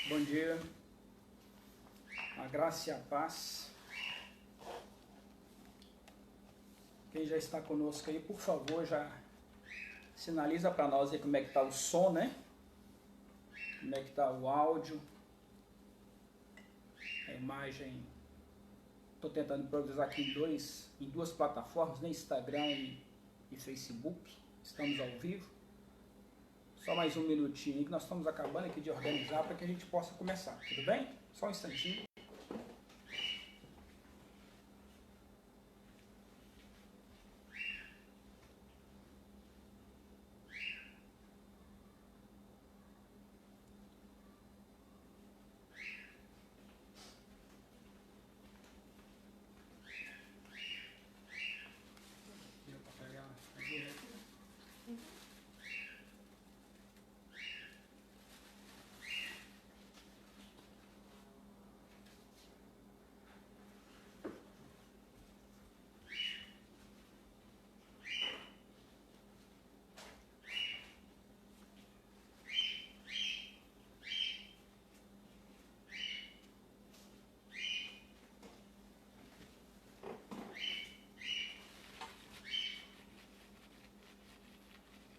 Bom dia, a graça e a paz. Quem já está conosco aí, por favor, já sinaliza para nós aí como é que está o som, né? Como é que está o áudio, a imagem. Estou tentando improvisar aqui em duas plataformas, né? Instagram e Facebook. Estamos ao vivo. Só mais um minutinho aí que nós estamos acabando aqui de organizar para que a gente possa começar, tudo bem? Só um instantinho.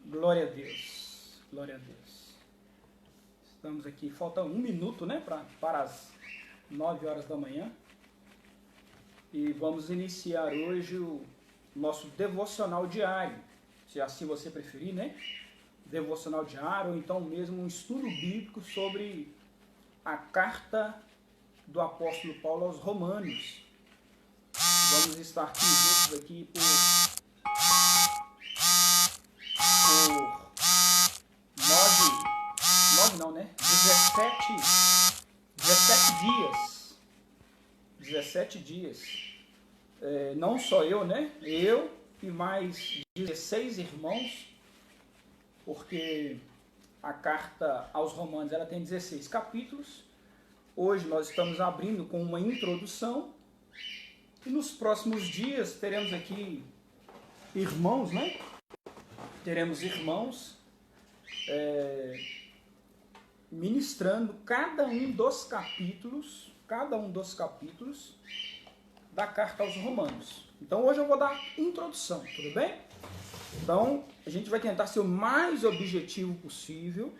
Glória a Deus. Glória a Deus. Estamos aqui, falta 1 minuto, né, para as 9 horas da manhã. E vamos iniciar hoje o nosso devocional diário, se assim você preferir, né? Devocional diário, ou então mesmo um estudo bíblico sobre a carta do apóstolo Paulo aos Romanos. Vamos estar aqui juntos aqui por 17 dias. Não só eu, né? Eu e mais 16 irmãos, porque a carta aos Romanos ela tem 16 capítulos. Hoje nós estamos abrindo com uma introdução e nos próximos dias teremos aqui irmãos, né? Teremos irmãos ministrando cada um dos capítulos da carta aos Romanos. Então hoje eu vou dar introdução, tudo bem? Então a gente vai tentar ser o mais objetivo possível,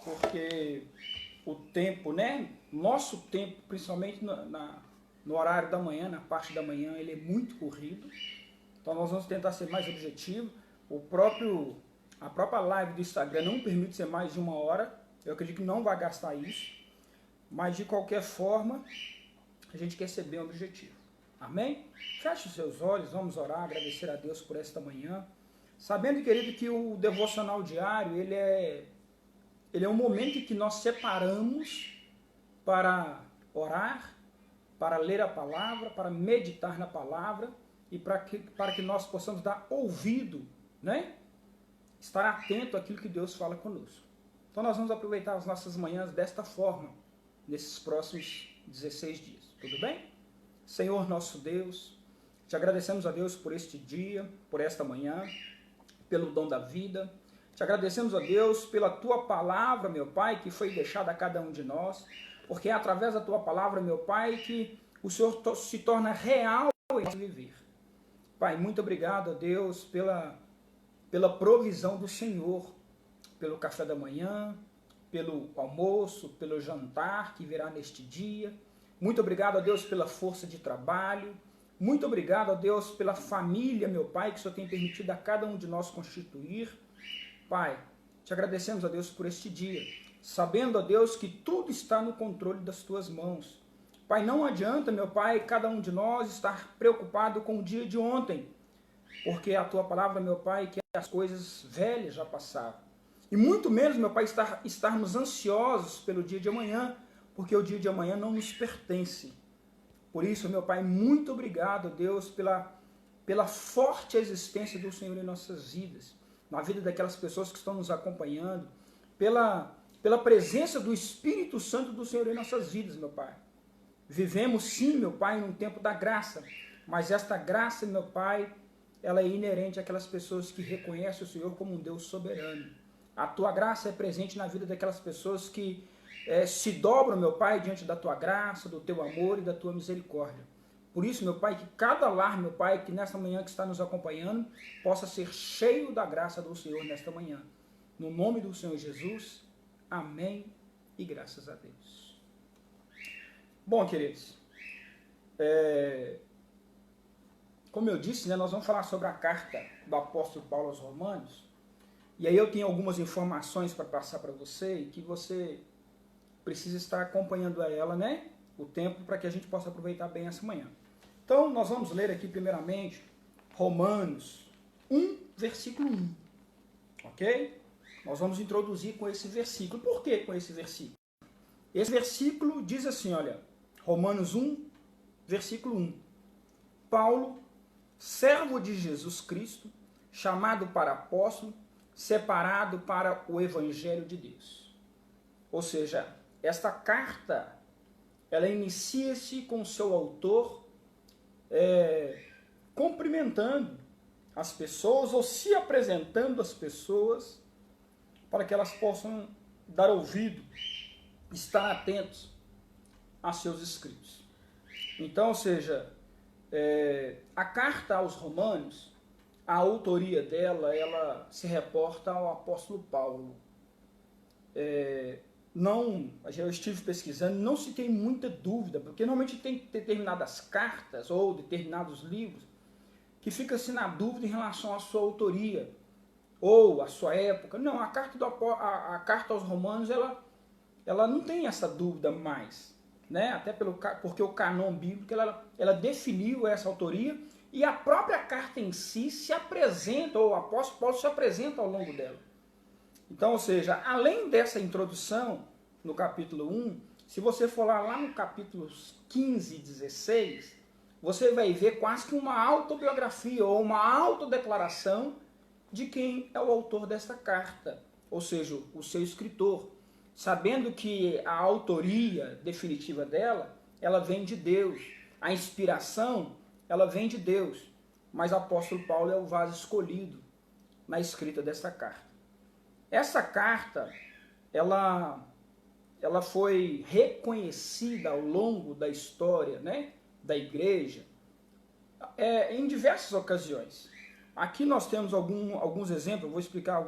porque o tempo, né? Nosso tempo, principalmente no horário da manhã, na parte da manhã, ele é muito corrido. Então nós vamos tentar ser mais objetivo. A própria live do Instagram não permite ser mais de 1 hora. Eu acredito que não vai gastar isso. Mas de qualquer forma, a gente quer ser bem objetivo. Amém? Feche os seus olhos, vamos orar, agradecer a Deus por esta manhã. Sabendo, querido, que o devocional diário, ele é um momento em que nós separamos para orar, para ler a palavra, para meditar na palavra e para que nós possamos dar ouvido, né? Estar atento àquilo que Deus fala conosco. Então nós vamos aproveitar as nossas manhãs desta forma, nesses próximos 16 dias. Tudo bem? Senhor nosso Deus, te agradecemos a Deus por este dia, por esta manhã, pelo dom da vida. Te agradecemos a Deus pela tua palavra, meu Pai, que foi deixada a cada um de nós, porque é através da tua palavra, meu Pai, que o Senhor se torna real em nosso viver. Pai, muito obrigado a Deus pela provisão do Senhor, pelo café da manhã, pelo almoço, pelo jantar que virá neste dia. Muito obrigado a Deus pela força de trabalho. Muito obrigado a Deus pela família, meu Pai, que o Senhor tem permitido a cada um de nós constituir. Pai, te agradecemos a Deus por este dia, sabendo a Deus que tudo está no controle das tuas mãos. Pai, não adianta, meu Pai, cada um de nós estar preocupado com o dia de ontem, porque a tua palavra, meu Pai, que as coisas velhas já passaram. E muito menos, meu Pai, estarmos ansiosos pelo dia de amanhã, porque o dia de amanhã não nos pertence. Por isso, meu Pai, muito obrigado, Deus, pela forte existência do Senhor em nossas vidas, na vida daquelas pessoas que estão nos acompanhando, pela presença do Espírito Santo do Senhor em nossas vidas, meu Pai. Vivemos sim, meu Pai, num tempo da graça, mas esta graça, meu Pai, ela é inerente àquelas pessoas que reconhecem o Senhor como um Deus soberano. A tua graça é presente na vida daquelas pessoas que se dobram, meu Pai, diante da tua graça, do teu amor e da tua misericórdia. Por isso, meu Pai, que cada lar, meu Pai, que nesta manhã que está nos acompanhando, possa ser cheio da graça do Senhor nesta manhã. No nome do Senhor Jesus, amém e graças a Deus. Bom, queridos, como eu disse, né, nós vamos falar sobre a carta do apóstolo Paulo aos Romanos. E aí eu tenho algumas informações para passar para você e que você precisa estar acompanhando ela, né? O tempo para que a gente possa aproveitar bem essa manhã. Então, nós vamos ler aqui primeiramente Romanos 1, versículo 1. Ok? Nós vamos introduzir com esse versículo. Por que com esse versículo? Esse versículo diz assim, olha, Romanos 1, versículo 1. Paulo, servo de Jesus Cristo, chamado para apóstolo, separado para o Evangelho de Deus. Ou seja, esta carta, ela inicia-se com o seu autor cumprimentando as pessoas ou se apresentando às pessoas para que elas possam dar ouvido, estar atentos a seus escritos. Então, ou seja, a carta aos Romanos, a autoria dela, ela se reporta ao apóstolo Paulo. Eu estive pesquisando, não se tem muita dúvida, porque normalmente tem determinadas cartas ou determinados livros que fica-se na dúvida em relação à sua autoria ou à sua época. Não, a carta aos Romanos, ela não tem essa dúvida mais, né? Até porque o cânon bíblico ela definiu essa autoria, e a própria carta em si se apresenta, ou o apóstolo Paulo se apresenta ao longo dela. Então, ou seja, além dessa introdução no capítulo 1, se você for lá no capítulo 15 e 16, você vai ver quase que uma autobiografia ou uma autodeclaração de quem é o autor desta carta, ou seja, o seu escritor, sabendo que a autoria definitiva dela, ela vem de Deus, a inspiração, ela vem de Deus, mas o apóstolo Paulo é o vaso escolhido na escrita desta carta. Essa carta, ela foi reconhecida ao longo da história, né, da igreja, em diversas ocasiões. Aqui nós temos alguns exemplos, eu vou explicar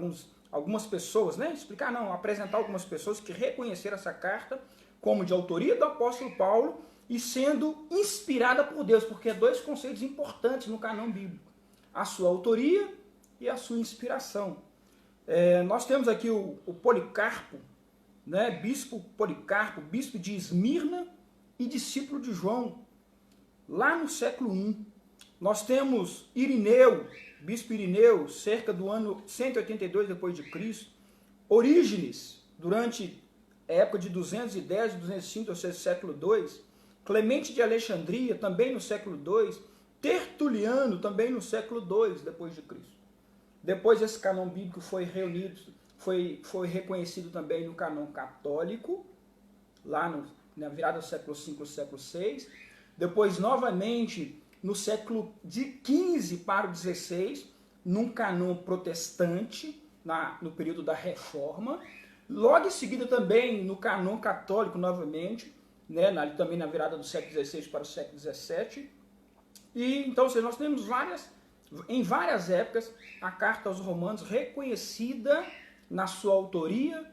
algumas pessoas, né, apresentar algumas pessoas que reconheceram essa carta como de autoria do apóstolo Paulo e sendo inspirada por Deus, porque é dois conceitos importantes no cânon bíblico: a sua autoria e a sua inspiração. Nós temos aqui o Policarpo, né, bispo Policarpo, bispo de Esmirna e discípulo de João, lá no século I. Nós temos Irineu, bispo Irineu, cerca do ano 182 depois de Cristo. Orígenes, durante a época de 210 e 205, ou seja, século II. Clemente de Alexandria, também no século II. Tertuliano, também no século II depois de Cristo. Depois esse cânon bíblico foi reunido, foi reconhecido também no cânon católico, lá na virada do século V ao século VI. Depois, novamente, no século de XV para o XVI, num cânon protestante, no período da Reforma. Logo em seguida também no cânon católico, novamente, né, também na virada do século XVI para o século XVII. E, então, nós temos em várias épocas, a carta aos Romanos reconhecida na sua autoria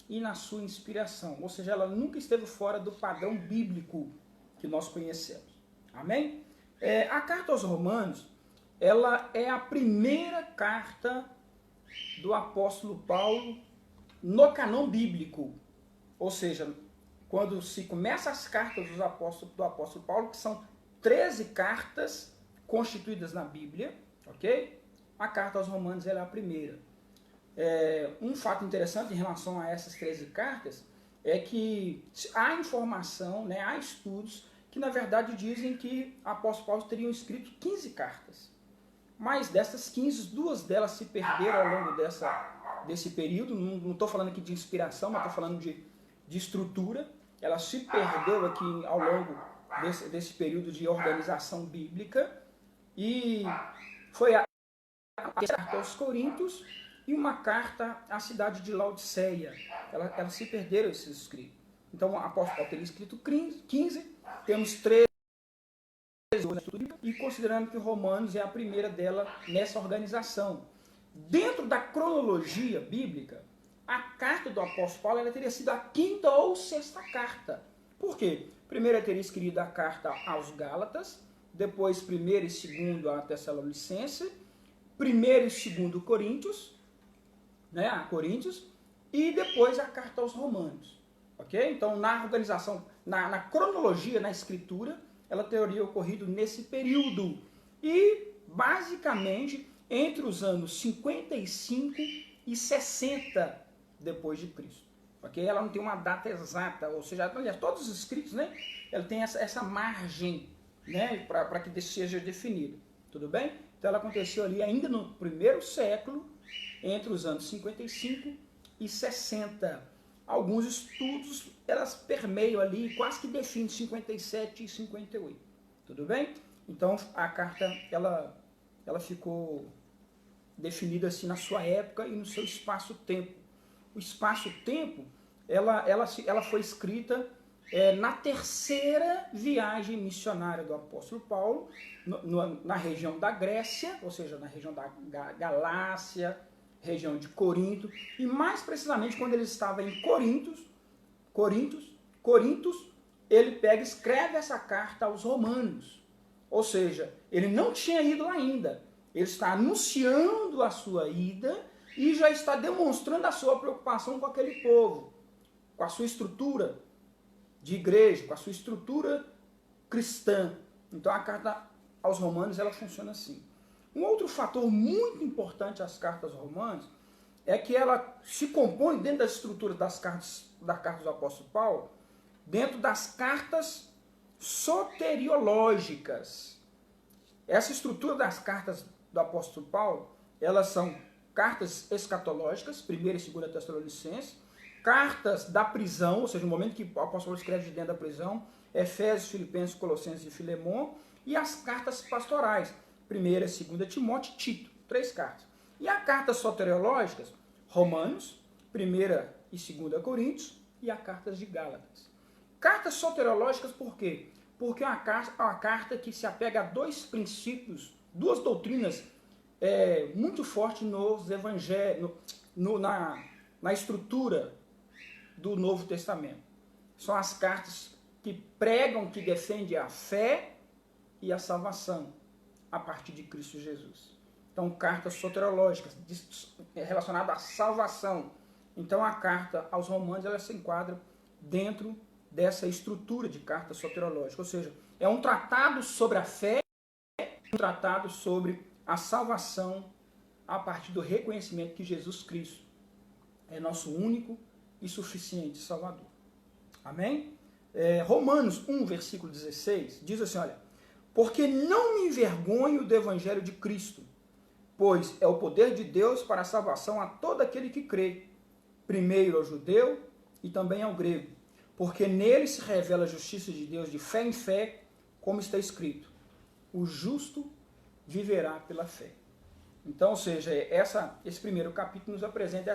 e na sua inspiração. Ou seja, ela nunca esteve fora do padrão bíblico que nós conhecemos. Amém? A carta aos Romanos, ela é a primeira carta do apóstolo Paulo no cânon bíblico. Ou seja, quando se começa as cartas do apóstolo Paulo, que são 13 cartas constituídas na Bíblia, ok? A carta aos Romanos ela é a primeira. Um fato interessante em relação a essas 13 cartas é que há informação, né, há estudos que na verdade dizem que o apóstolo Paulo teria escrito 15 cartas. Mas dessas 15, 2 delas se perderam ao longo desse período. Não estou falando aqui de inspiração, mas estou falando de estrutura. Ela se perdeu aqui ao longo desse período de organização bíblica. E foi a carta aos Coríntios e uma carta à cidade de Laodiceia. Elas se perderam, esses escritos. Então, o apóstolo Paulo teria escrito 15, temos 13, e considerando que Romanos é a primeira dela nessa organização. Dentro da cronologia bíblica, a carta do apóstolo Paulo ela teria sido a 5ª ou 6ª carta. Por quê? Primeiro ele teria escrito a carta aos Gálatas, depois 1º e 2º a Tessalonicense, 1º e 2º Coríntios, né, a Coríntios, e depois a carta aos Romanos. Ok? Então, na organização, na cronologia, na escritura, ela teria ocorrido nesse período. E, basicamente, entre os anos 55 e 60 depois de Cristo. Ok? Ela não tem uma data exata, ou seja, todos os escritos, né, ela tem essa margem, né, para que seja definido. Tudo bem? Então, ela aconteceu ali ainda no 1º século, entre os anos 55 e 60. Alguns estudos, elas permeiam ali, quase que definem 57 e 58. Tudo bem? Então, a carta, ela ficou definida assim na sua época e no seu espaço-tempo. O espaço-tempo, ela foi escrita na terceira viagem missionária do apóstolo Paulo, na região da Grécia, ou seja, na região da Galácia, região de Corinto, e mais precisamente quando ele estava em Corintos, ele pega e escreve essa carta aos romanos. Ou seja, ele não tinha ido lá ainda. Ele está anunciando a sua ida e já está demonstrando a sua preocupação com aquele povo, com a sua estrutura de igreja, com a sua estrutura cristã. Então a carta aos romanos ela funciona assim. Um outro fator muito importante às cartas aos romanos é que ela se compõe dentro da estrutura da carta do apóstolo Paulo, dentro das cartas soteriológicas. Essa estrutura das cartas do apóstolo Paulo, elas são cartas escatológicas, 1ª e 2ª Tessalonicenses, cartas da prisão, ou seja, no momento que o apóstolo Paulo escreve de dentro da prisão, Efésios, Filipenses, Colossenses e Filemon, e as cartas pastorais, 1ª e 2ª Timóteo e Tito, 3 cartas. E as cartas soteriológicas, Romanos, 1ª e 2ª Coríntios e as cartas de Gálatas. Cartas soteriológicas por quê? Porque é uma carta que se apega a 2 princípios, 2 doutrinas muito fortes nos evangelhos, na estrutura do Novo Testamento. São as cartas que pregam, que defendem a fé e a salvação a partir de Cristo Jesus. Então, cartas soteriológicas relacionadas à salvação. Então, a carta aos Romanos ela se enquadra dentro dessa estrutura de carta soteriológica. Ou seja, é um tratado sobre a fé, um tratado sobre a salvação a partir do reconhecimento que Jesus Cristo é nosso único e suficiente Salvador. Amém? Romanos 1, versículo 16, diz assim, olha, porque não me envergonho do evangelho de Cristo, pois é o poder de Deus para a salvação a todo aquele que crê, primeiro ao judeu e também ao grego, porque nele se revela a justiça de Deus de fé em fé, como está escrito, o justo viverá pela fé. Então, ou seja, esse primeiro capítulo nos apresenta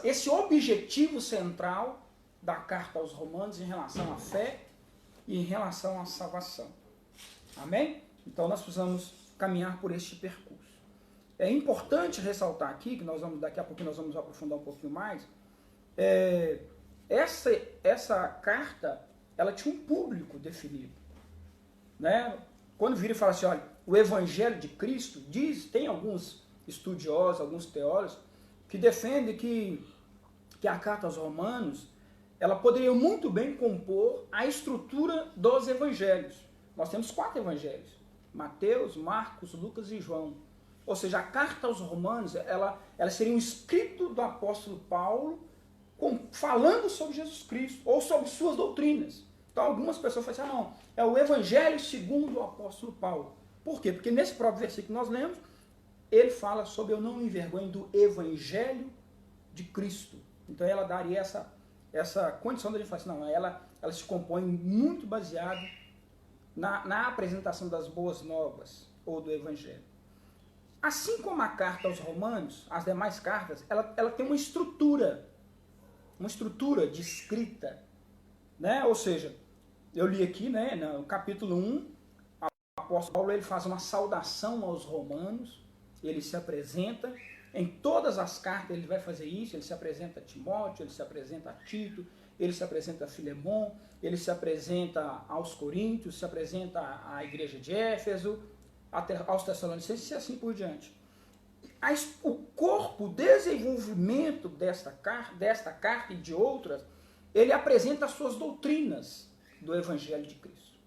esse objetivo central da carta aos Romanos em relação à fé e em relação à salvação. Amém? Então nós precisamos caminhar por este percurso. É importante ressaltar aqui, que daqui a pouco nós vamos aprofundar um pouquinho mais, essa carta, ela tinha um público definido. Né? Quando vira e fala assim, olha, o Evangelho de Cristo, tem alguns estudiosos, alguns teólogos, que defendem que a carta aos Romanos, ela poderia muito bem compor a estrutura dos evangelhos. Nós temos 4 evangelhos, Mateus, Marcos, Lucas e João. Ou seja, a carta aos Romanos, ela seria um escrito do apóstolo Paulo falando sobre Jesus Cristo, ou sobre suas doutrinas. Então algumas pessoas falam assim, não, é o evangelho segundo o apóstolo Paulo. Por quê? Porque nesse próprio versículo que nós lemos, ele fala sobre eu não me envergonho do evangelho de Cristo. Então ela daria essa condição de a gente falar assim, não, ela se compõe muito baseado na apresentação das boas novas ou do evangelho. Assim como a carta aos Romanos, as demais cartas, ela tem uma estrutura de escrita, né? Ou seja, eu li aqui, né, no capítulo 1, o apóstolo Paulo ele faz uma saudação aos romanos, ele se apresenta, em todas as cartas ele vai fazer isso, ele se apresenta a Timóteo, ele se apresenta a Tito, ele se apresenta a Filemon, ele se apresenta aos Coríntios, se apresenta à igreja de Éfeso, aos Tessalonicenses e assim por diante. O corpo, o desenvolvimento desta carta e de outras, ele apresenta as suas doutrinas do Evangelho de Cristo.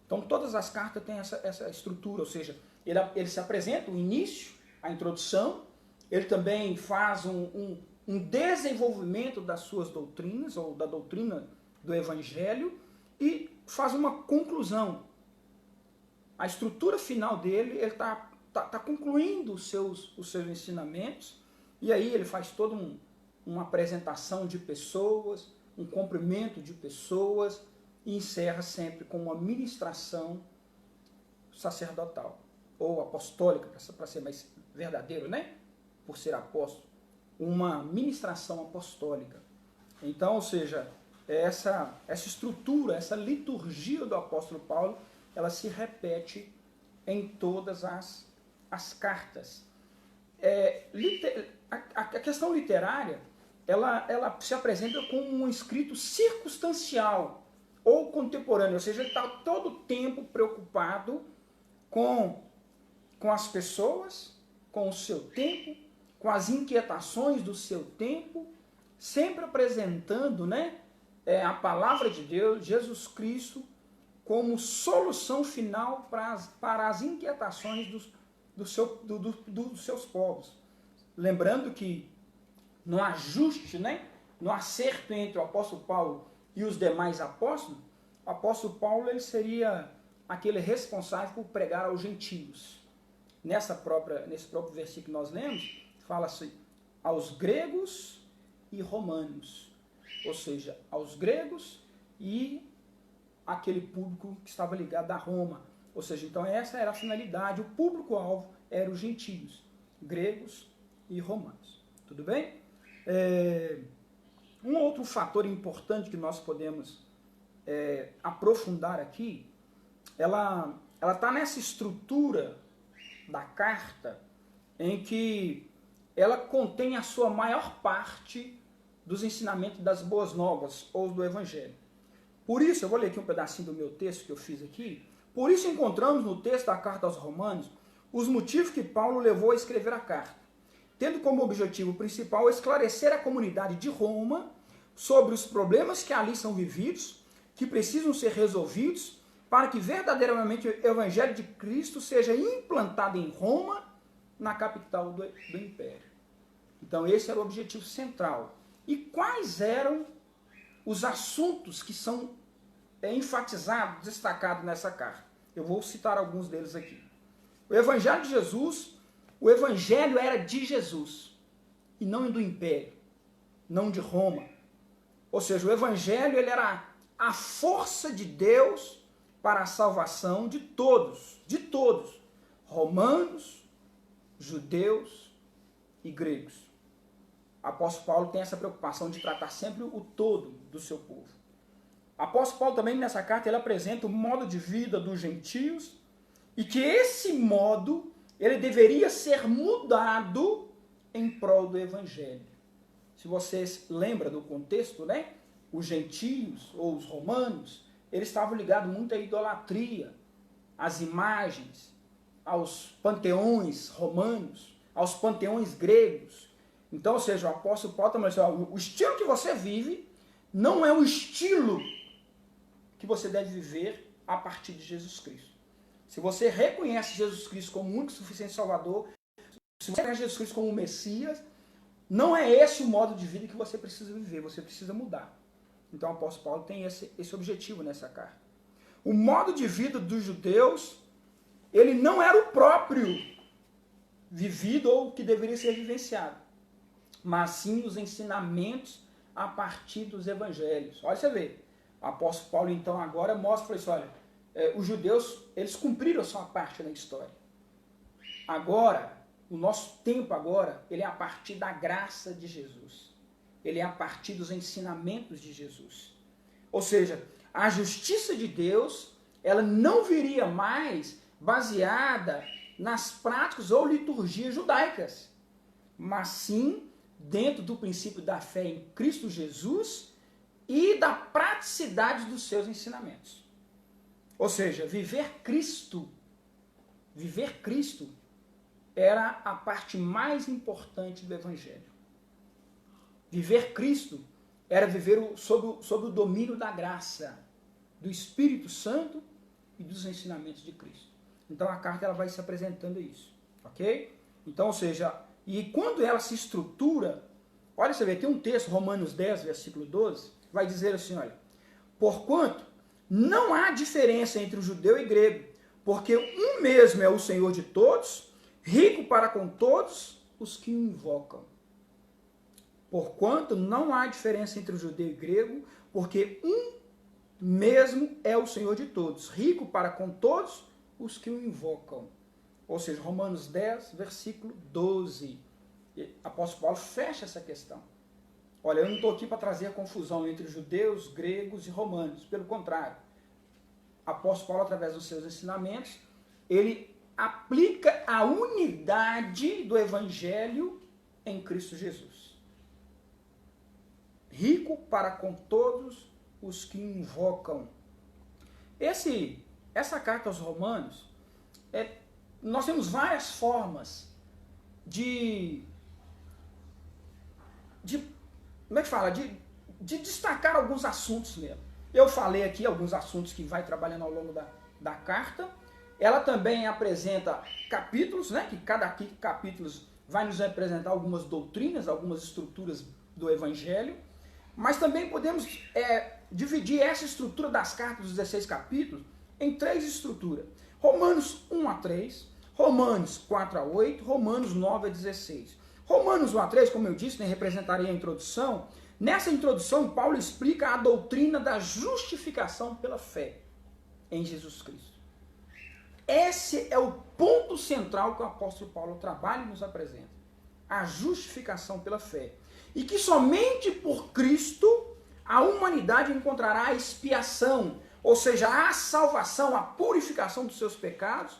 Então todas as cartas têm essa estrutura, ou seja, ele se apresenta o início, a introdução, ele também faz um desenvolvimento das suas doutrinas, ou da doutrina do Evangelho, e faz uma conclusão. A estrutura final dele, ele está concluindo os seus ensinamentos, e aí ele faz toda uma apresentação de pessoas, um cumprimento de pessoas, e encerra sempre com uma ministração sacerdotal, ou apostólica, para ser mais verdadeiro, né? Por ser apóstolo, uma ministração apostólica. Então, ou seja, essa estrutura, essa liturgia do apóstolo Paulo, ela se repete em todas as cartas. A questão literária, ela se apresenta como um escrito circunstancial ou contemporâneo, ou seja, ele está todo o tempo preocupado com as pessoas, com o seu tempo, com as inquietações do seu tempo, sempre apresentando, a palavra de Deus, Jesus Cristo, como solução final para as inquietações dos seus povos. Lembrando que no ajuste, no acerto entre o apóstolo Paulo e os demais apóstolos, o apóstolo Paulo ele seria aquele responsável por pregar aos gentios. Nesse próprio versículo que nós lemos, fala-se aos gregos e romanos, ou seja, aos gregos e aquele público que estava ligado a Roma. Ou seja, então essa era a finalidade, o público-alvo eram os gentios, gregos e romanos. Tudo bem? Um outro fator importante que nós podemos aprofundar aqui, ela está nessa estrutura da carta em que ela contém a sua maior parte dos ensinamentos das boas novas ou do evangelho. Por isso, eu vou ler aqui um pedacinho do meu texto que eu fiz aqui. Por isso encontramos no texto da carta aos Romanos os motivos que Paulo levou a escrever a carta, tendo como objetivo principal esclarecer a comunidade de Roma sobre os problemas que ali são vividos, que precisam ser resolvidos, para que verdadeiramente o Evangelho de Cristo seja implantado em Roma, na capital do Império. Então esse era o objetivo central. E quais eram os assuntos que são enfatizados, destacados nessa carta? Eu vou citar alguns deles aqui. O Evangelho de Jesus, o Evangelho era de Jesus, e não do Império, não de Roma. Ou seja, o Evangelho ele era a força de Deus para a salvação de todos, romanos, judeus e gregos. O apóstolo Paulo tem essa preocupação de tratar sempre o todo do seu povo. O apóstolo Paulo também nessa carta ele apresenta o modo de vida dos gentios e que esse modo ele deveria ser mudado em prol do evangelho. Se vocês lembram do contexto, os gentios ou os romanos, eles estavam ligados muito à idolatria, às imagens, aos panteões romanos, aos panteões gregos. Então, ou seja, o apóstolo Paulo também disse, o estilo que você vive não é o estilo que você deve viver a partir de Jesus Cristo. Se você reconhece Jesus Cristo como o único e suficiente Salvador, se você reconhece Jesus Cristo como o Messias, não é esse o modo de vida que você precisa viver, você precisa mudar. Então o apóstolo Paulo tem esse objetivo nessa carta. O modo de vida dos judeus, ele não era o próprio vivido ou que deveria ser vivenciado, mas sim os ensinamentos a partir dos evangelhos. Olha você vê, o apóstolo Paulo então agora mostra isso, olha, os judeus, eles cumpriram a sua parte na história. Agora, o nosso tempo agora, ele é a partir da graça de Jesus. Ele é a partir dos ensinamentos de Jesus. Ou seja, a justiça de Deus, ela não viria mais baseada nas práticas ou liturgias judaicas, mas sim dentro do princípio da fé em Cristo Jesus e da praticidade dos seus ensinamentos. Ou seja, viver Cristo era a parte mais importante do Evangelho. Viver Cristo era viver sob o domínio da graça, do Espírito Santo e dos ensinamentos de Cristo. Então a carta ela vai se apresentando isso, ok? Então, ou seja, e quando ela se estrutura, olha, você vê, tem um texto, Romanos 10, versículo 12, vai dizer assim, olha, porquanto não há diferença entre o judeu e o grego, porque um mesmo é o Senhor de todos, rico para com todos os que o invocam. Porquanto não há diferença entre o judeu e o grego, porque um mesmo é o Senhor de todos, rico para com todos os que o invocam. Ou seja, Romanos 10, versículo 12. O apóstolo Paulo fecha essa questão. Olha, eu não estou aqui para trazer a confusão entre judeus, gregos e romanos. Pelo contrário, o apóstolo Paulo, através dos seus ensinamentos, ele aplica a unidade do evangelho em Cristo Jesus. Rico para com todos os que invocam. Essa carta aos Romanos, nós temos várias formas de como é que fala? De destacar alguns assuntos nela. Eu falei aqui alguns assuntos que vai trabalhando ao longo da carta. Ela também apresenta capítulos, né? Que cada capítulo vai nos apresentar algumas doutrinas, algumas estruturas do Evangelho. Mas também podemos dividir essa estrutura das cartas dos 16 capítulos em 3 estruturas. Romanos 1 a 3, Romanos 4 a 8, Romanos 9 a 16. Romanos 1 a 3, como eu disse, né, representaria a introdução. Nessa introdução, Paulo explica a doutrina da justificação pela fé em Jesus Cristo. Esse é o ponto central que o apóstolo Paulo trabalha e nos apresenta. A justificação pela fé. E que somente por Cristo a humanidade encontrará a expiação, ou seja, a salvação, a purificação dos seus pecados.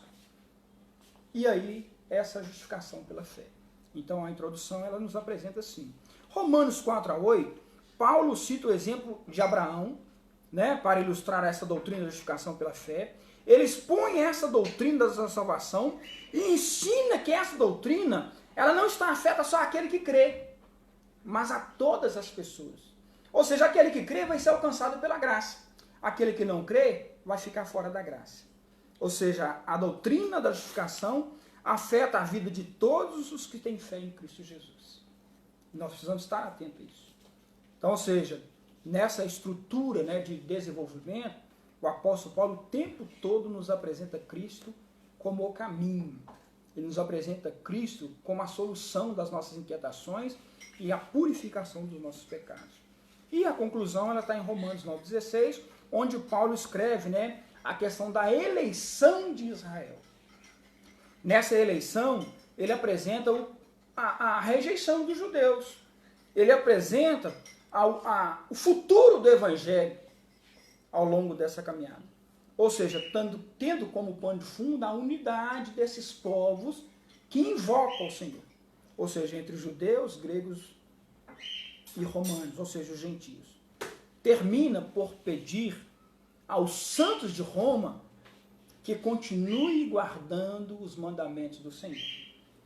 E aí, essa justificação pela fé. Então, a introdução, ela nos apresenta assim. Romanos 4 a 8, Paulo cita o exemplo de Abraão, né, para ilustrar essa doutrina da justificação pela fé. Ele expõe essa doutrina da salvação e ensina que essa doutrina, ela não está afeta só àquele que crê, mas a todas as pessoas. Ou seja, aquele que crê vai ser alcançado pela graça. Aquele que não crê vai ficar fora da graça. Ou seja, a doutrina da justificação afeta a vida de todos os que têm fé em Cristo Jesus. Nós precisamos estar atentos a isso. Então, ou seja, nessa estrutura, né, de desenvolvimento, o apóstolo Paulo o tempo todo nos apresenta Cristo como o caminho. Ele nos apresenta Cristo como a solução das nossas inquietações e a purificação dos nossos pecados. E a conclusão ela está em Romanos 9,16, onde Paulo escreve, né, a questão da eleição de Israel. Nessa eleição, ele apresenta a rejeição dos judeus. Ele apresenta o futuro do evangelho ao longo dessa caminhada. Ou seja, tendo como pano de fundo a unidade desses povos que invocam o Senhor. Ou seja, entre judeus, gregos e romanos, ou seja, os gentios. Termina por pedir aos santos de Roma que continue guardando os mandamentos do Senhor.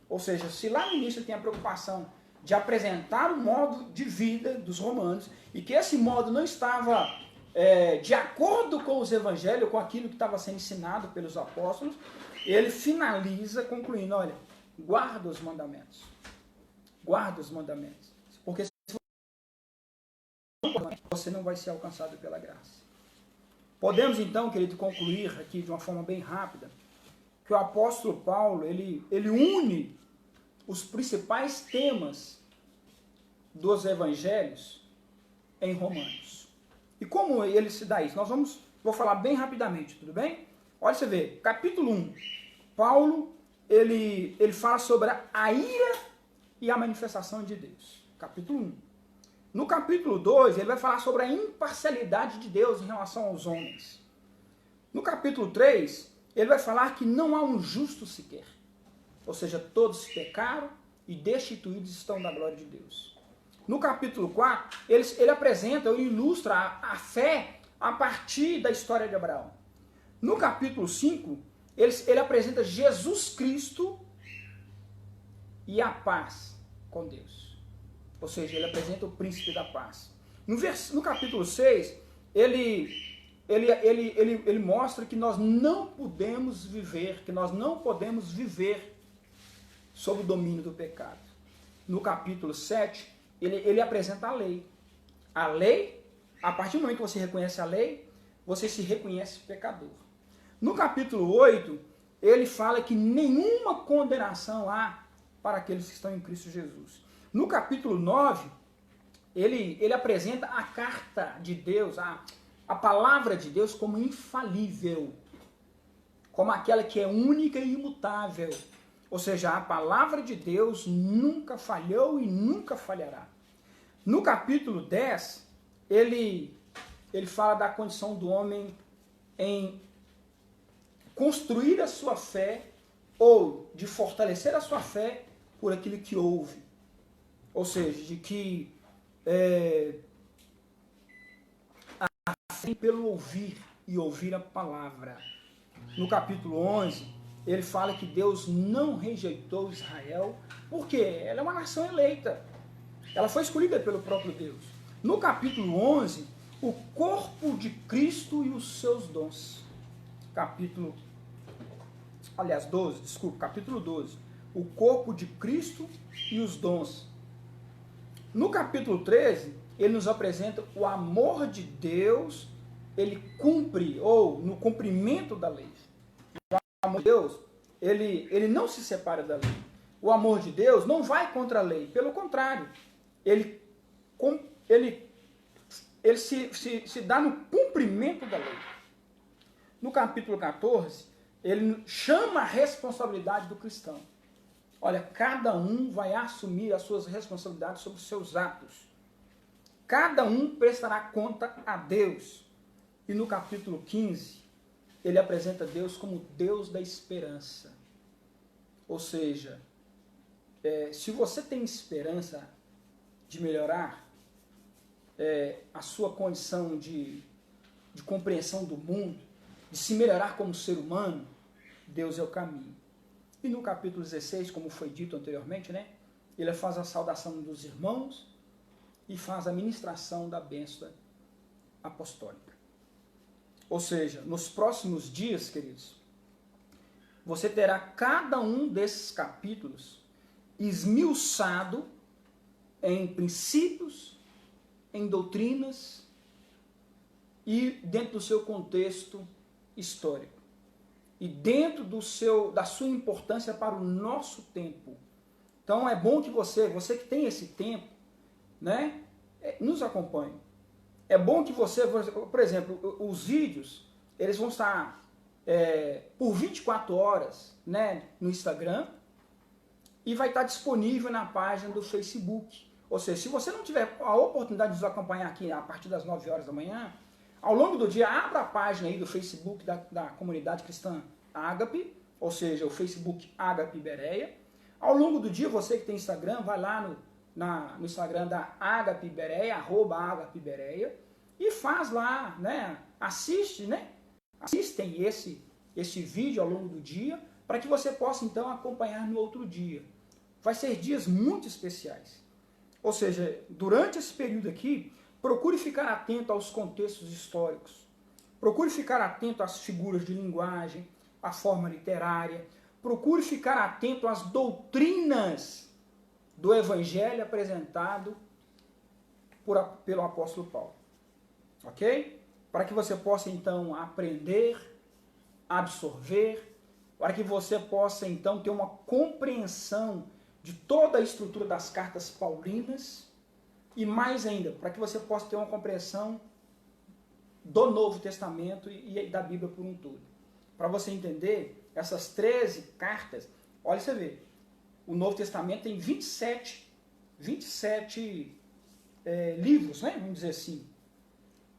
Ou seja, se lá no início tem a preocupação de apresentar o modo de vida dos romanos, e que esse modo não estava de acordo com os evangelhos, com aquilo que estava sendo ensinado pelos apóstolos, ele finaliza concluindo, olha, guarda os mandamentos. Guarda os mandamentos. Porque se você não vai ser alcançado pela graça. Podemos então, querido, concluir aqui de uma forma bem rápida, que o apóstolo Paulo, ele une os principais temas dos evangelhos em Romanos. E como ele se dá isso? Vou falar bem rapidamente, tudo bem? Olha você vê, capítulo 1, Paulo, ele fala sobre a ira e a manifestação de Deus. Capítulo 1. No capítulo 2, ele vai falar sobre a imparcialidade de Deus em relação aos homens. No capítulo 3, ele vai falar que não há um justo sequer. Ou seja, todos pecaram e destituídos estão da glória de Deus. No capítulo 4, ele apresenta, ele ilustra a fé a partir da história de Abraão. No capítulo 5, ele apresenta Jesus Cristo e a paz com Deus. Ou seja, ele apresenta o príncipe da paz. No capítulo 6, ele mostra que nós não podemos viver sob o domínio do pecado. No capítulo 7, ele apresenta a lei. A lei, a partir do momento que você reconhece a lei, você se reconhece pecador. No capítulo 8, ele fala que nenhuma condenação há para aqueles que estão em Cristo Jesus. No capítulo 9, ele apresenta a carta de Deus, a palavra de Deus como infalível, como aquela que é única e imutável. Ou seja, a palavra de Deus nunca falhou e nunca falhará. No capítulo 10, ele fala da condição do homem em construir a sua fé ou de fortalecer a sua fé por aquilo que ouve. Ou seja, de que a fé pelo ouvir e ouvir a palavra. No capítulo 11, ele fala que Deus não rejeitou Israel, porque ela é uma nação eleita. Ela foi escolhida pelo próprio Deus. No capítulo 11, o corpo de Cristo e os seus dons. Capítulo 12. O corpo de Cristo e os dons. No capítulo 13, ele nos apresenta o amor de Deus, ele cumpre, ou no cumprimento da lei. O amor de Deus, ele não se separa da lei. O amor de Deus não vai contra a lei, pelo contrário, ele se dá no cumprimento da lei. No capítulo 14, ele chama a responsabilidade do cristão. Olha, cada um vai assumir as suas responsabilidades sobre os seus atos. Cada um prestará conta a Deus. E no capítulo 15, ele apresenta Deus como Deus da esperança. Ou seja, se você tem esperança de melhorar a sua condição de compreensão do mundo, de se melhorar como ser humano, Deus é o caminho. E no capítulo 16, como foi dito anteriormente, né, ele faz a saudação dos irmãos e faz a ministração da bênção apostólica. Ou seja, nos próximos dias, queridos, você terá cada um desses capítulos esmiuçado em princípios, em doutrinas e dentro do seu contexto histórico. E dentro da sua importância para o nosso tempo. Então é bom que você que tem esse tempo, né, nos acompanhe. É bom que você, por exemplo, os vídeos, eles vão estar por 24 horas, né, no Instagram, e vai estar disponível na página do Facebook. Ou seja, se você não tiver a oportunidade de nos acompanhar aqui a partir das 9 horas da manhã, ao longo do dia, abra a página aí do Facebook da comunidade cristã Ágape, ou seja, o Facebook Ágape Bereia. Ao longo do dia, você que tem Instagram, vai lá no Instagram da Ágape Bereia, @Ágape Bereia, e faz lá, né? Assistem esse vídeo ao longo do dia, para que você possa então acompanhar no outro dia. Vai ser dias muito especiais. Ou seja, durante esse período aqui, procure ficar atento aos contextos históricos. Procure ficar atento às figuras de linguagem, à forma literária. Procure ficar atento às doutrinas do Evangelho apresentado pelo apóstolo Paulo. Ok? Para que você possa, então, aprender, absorver, para que você possa, então, ter uma compreensão de toda a estrutura das cartas paulinas e, mais ainda, para que você possa ter uma compreensão do Novo Testamento e da Bíblia por um todo. Para você entender, essas 13 cartas, olha, você vê, o Novo Testamento tem 27 livros, né? Vamos dizer assim.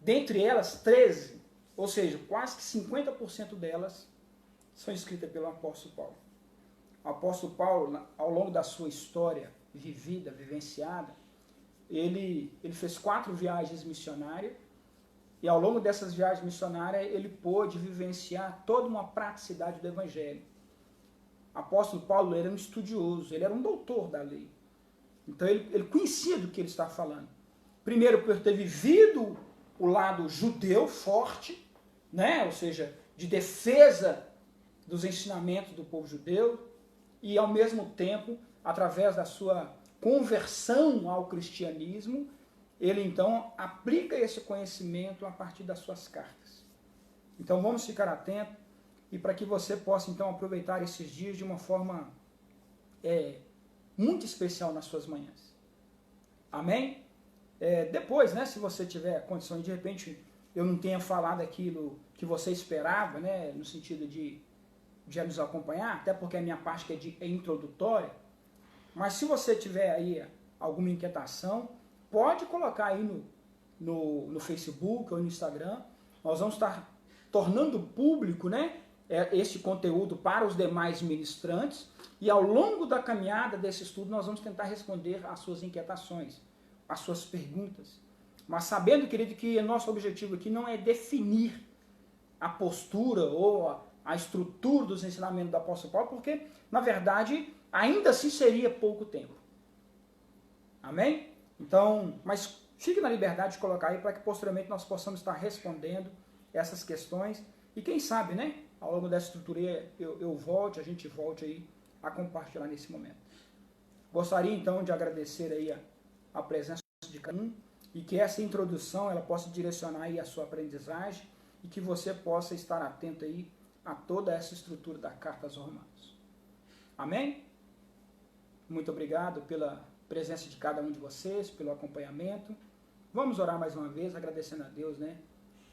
Dentre elas, 13, ou seja, quase que 50% delas são escritas pelo apóstolo Paulo. O apóstolo Paulo, ao longo da sua história vivida, vivenciada, ele fez 4 viagens missionárias, e ao longo dessas viagens missionárias ele pôde vivenciar toda uma praticidade do Evangelho. O apóstolo Paulo era um estudioso, ele era um doutor da lei. Então ele conhecia do que ele estava falando. Primeiro, por ter vivido o lado judeu forte, né? Ou seja, de defesa dos ensinamentos do povo judeu, e ao mesmo tempo, através da sua conversão ao cristianismo, ele então aplica esse conhecimento a partir das suas cartas. Então vamos ficar atentos, e para que você possa então aproveitar esses dias de uma forma muito especial nas suas manhãs. Amém? Depois, né, se você tiver condições, de repente eu não tenha falado aquilo que você esperava, né, no sentido de nos acompanhar, até porque a minha parte é introdutória, mas se você tiver aí alguma inquietação, pode colocar aí no Facebook ou no Instagram. Nós vamos estar tornando público, né, esse conteúdo para os demais ministrantes, e ao longo da caminhada desse estudo nós vamos tentar responder às suas inquietações, às suas perguntas. Mas sabendo, querido, que nosso objetivo aqui não é definir a postura ou a estrutura dos ensinamentos do apóstolo Paulo, porque, na verdade, ainda assim seria pouco tempo. Amém? Então, mas fique na liberdade de colocar aí para que posteriormente nós possamos estar respondendo essas questões. E quem sabe, né, ao longo dessa estrutura a gente volte aí a compartilhar nesse momento. Gostaria então de agradecer aí a presença de cada um e que essa introdução ela possa direcionar aí a sua aprendizagem e que você possa estar atento aí a toda essa estrutura da Carta aos Romanos. Amém? Muito obrigado pela presença de cada um de vocês, pelo acompanhamento. Vamos orar mais uma vez, agradecendo a Deus, né,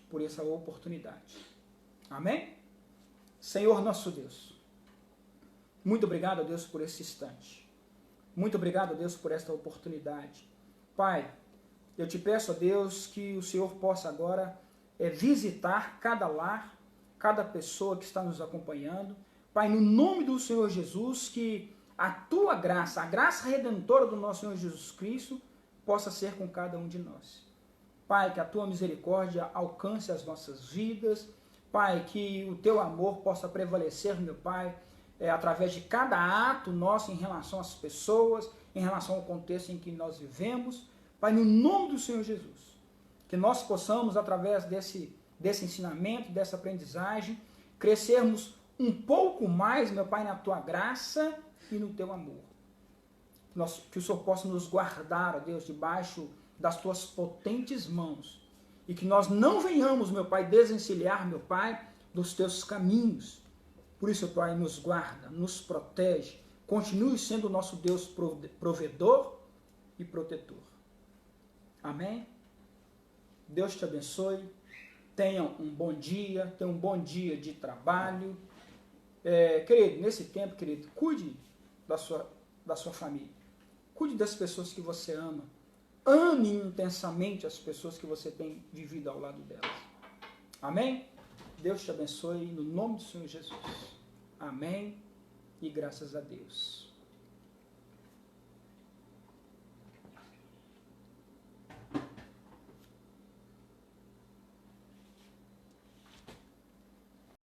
por essa oportunidade. Amém? Senhor nosso Deus, muito obrigado a Deus por esse instante. Muito obrigado a Deus por esta oportunidade. Pai, eu te peço a Deus que o Senhor possa agora visitar cada lar, cada pessoa que está nos acompanhando. Pai, no nome do Senhor Jesus, que a tua graça, a graça redentora do nosso Senhor Jesus Cristo, possa ser com cada um de nós. Pai, que a tua misericórdia alcance as nossas vidas. Pai, que o teu amor possa prevalecer, meu Pai, através de cada ato nosso em relação às pessoas, em relação ao contexto em que nós vivemos. Pai, no nome do Senhor Jesus, que nós possamos, através desse ensinamento, dessa aprendizagem, crescermos um pouco mais, meu Pai, na tua graça e no teu amor. Que o Senhor possa nos guardar, ó Deus, debaixo das tuas potentes mãos. E que nós não venhamos, meu Pai, desencilhar, meu Pai, dos teus caminhos. Por isso, Pai, nos guarda, nos protege. Continue sendo o nosso Deus provedor e protetor. Amém? Deus te abençoe. Tenham um bom dia, tenham um bom dia de trabalho. Querido, nesse tempo, querido, cuide da sua família. Cuide das pessoas que você ama. Ame intensamente as pessoas que você tem vivido ao lado delas. Amém? Deus te abençoe no nome do Senhor Jesus. Amém e graças a Deus.